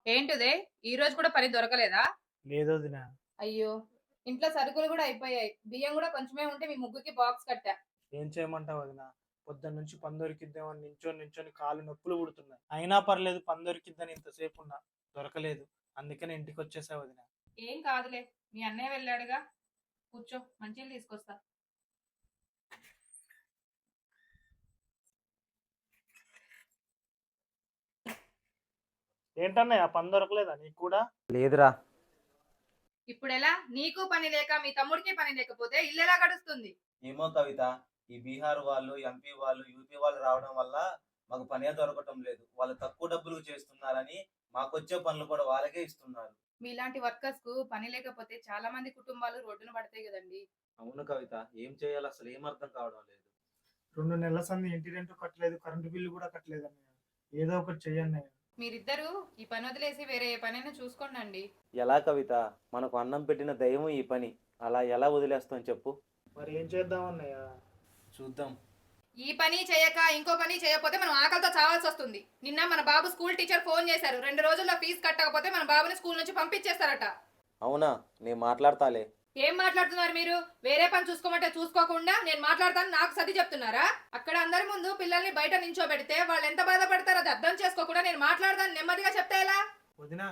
ఏంటిదే? ఈ రోజు కూడా పని దొరకలేదా? లేదొదినా. అయ్యో! ఇంట్లో సరుకులు గూడా అయిపోయాయి. బియ్యం గూడా కొంచెమే ఉంటే మీ ముగ్గురికి బాక్స్ కట్టా. ఏం చేయమంటావు వదినా? పొద్దున్నుంచి పని దొరికిద్దేమో అని నించొని కాళ్ళు నొప్పులు పుడుతున్నాయి. అయినా పర్లేదు పని దొరికిద్దని ఇంతసేపున్నా. దొరకలేదు. అందుకనే ఇంటికొచ్చేసా వదినా. ఏం కాదులే. మీ అన్నయ్య వెళ్ళాడుగా. కూర్చో మంచినీళ్ళు తీసుకొస్తా. ఏంటన్నయ్య పని దొరకలేదా నీకు కూడా? లేదురా. ఇప్పుడెలా? నీకు పని లేక, మీ తమ్ముడికి పని లేకపోతే ఇల్లెలా గడుస్తుంది? ఏమో కవిత, ఈ బీహార్ వాళ్ళు, ఎంపీ వాళ్ళు, యూపీ వాళ్ళు రావడం వల్ల మాకు పనే దొరకటం లేదు. వాళ్ళు తక్కువ డబ్బులకు చేస్తున్నారని మాకొచ్చే పనులు కూడా వాళ్ళకే ఇస్తున్నారు. మీలాంటి వర్కర్స్‌కు పని లేకపోతే చాలా మంది కుటుంబాలు రోడ్డున పడతాయి గదండీ! అవును కవిత, ఏం చేయాలో అసలు ఏం అర్థం కావడం లేదు. 2 నెలల సంది ఇంటి రెంట్ కట్టలేదు, కరెంటు బిల్లు కూడా కట్టలేదన్నయ్య. ఏదో ఒకటి చెయ్యన్నయ్య. మీరిద్దరూ ఈ పని వదిలేసి వేరే ఏ పనైనా చూసుకోండండి. ఎలా కవిత? మనకు అన్నం పెట్టిన దైవం ఈ పని. అలా ఎలా వదిలేస్తాం చెప్పు? మరి ఏం చేద్దామన్నయ్య? చూద్దాం. ఈ పని చేయక ఇంకో పని చేయకపోతే మనం ఆకలితో చావాల్సి వస్తుంది. నిన్న మన బాబు స్కూల్ టీచర్ ఫోన్ చేశారు. 2 రోజుల్లో ఫీజు కట్టకపోతే మన బాబుని స్కూల్ నుంచి పంపించేస్తారట. అవునా? నేను మాట్లాడతాలే. ఏం మాట్లాడుతున్నారు మీరు? వేరే పని చూసుకోమంటే చూసుకోకుండా నేను మాట్లాడతాను నాకు సర్ది చెప్తున్నారా? అక్కడ అందరి ముందు పిల్లల్ని బయట నించోబెడితే వాళ్ళు ఎంత బాధపడతారో అది అర్థం చేసుకోకుండా నేను మాట్లాడతాను నెమ్మదిగా చెప్తే ఎలా? వదినా,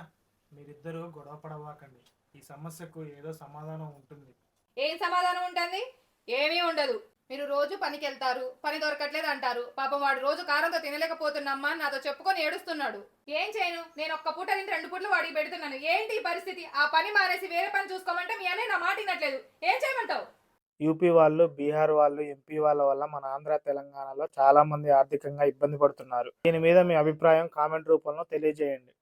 మీరిద్దరూ గొడవ పడవాకండి. ఈ సమస్యకు ఏదో సమాధానం ఉంటుంది. ఏం సమాధానం ఉంటుంది? ఏమీ ఉండదు. మీరు రోజు పనికి వెళ్తారు, పని దొరకట్లేదు అంటారు. పాపం వాడు రోజు కారంతో తినలేకపోతున్నామ్మా అని నాతో చెప్పుకొని ఏడుస్తున్నాడు. ఏం చేయను? నేను ఒక్క పూట తిని 2 పూటలు వాడికి పెడుతున్నాను. ఏంటి ఈ పరిస్థితి? ఆ పని మానేసి వేరే పని చూసుకోమంటే మీ అన్నయ్య నా మాట వినట్లేదు. ఏం చేయమంటావు? యూపీ వాళ్ళు, బీహార్ వాళ్ళు, ఎంపీ వాళ్ళ వల్ల మన ఆంధ్ర, తెలంగాణలో చాలా మంది ఆర్థికంగా ఇబ్బంది పడుతున్నారు. దీని మీద మీ అభిప్రాయం కామెంట్ రూపంలో తెలియజేయండి.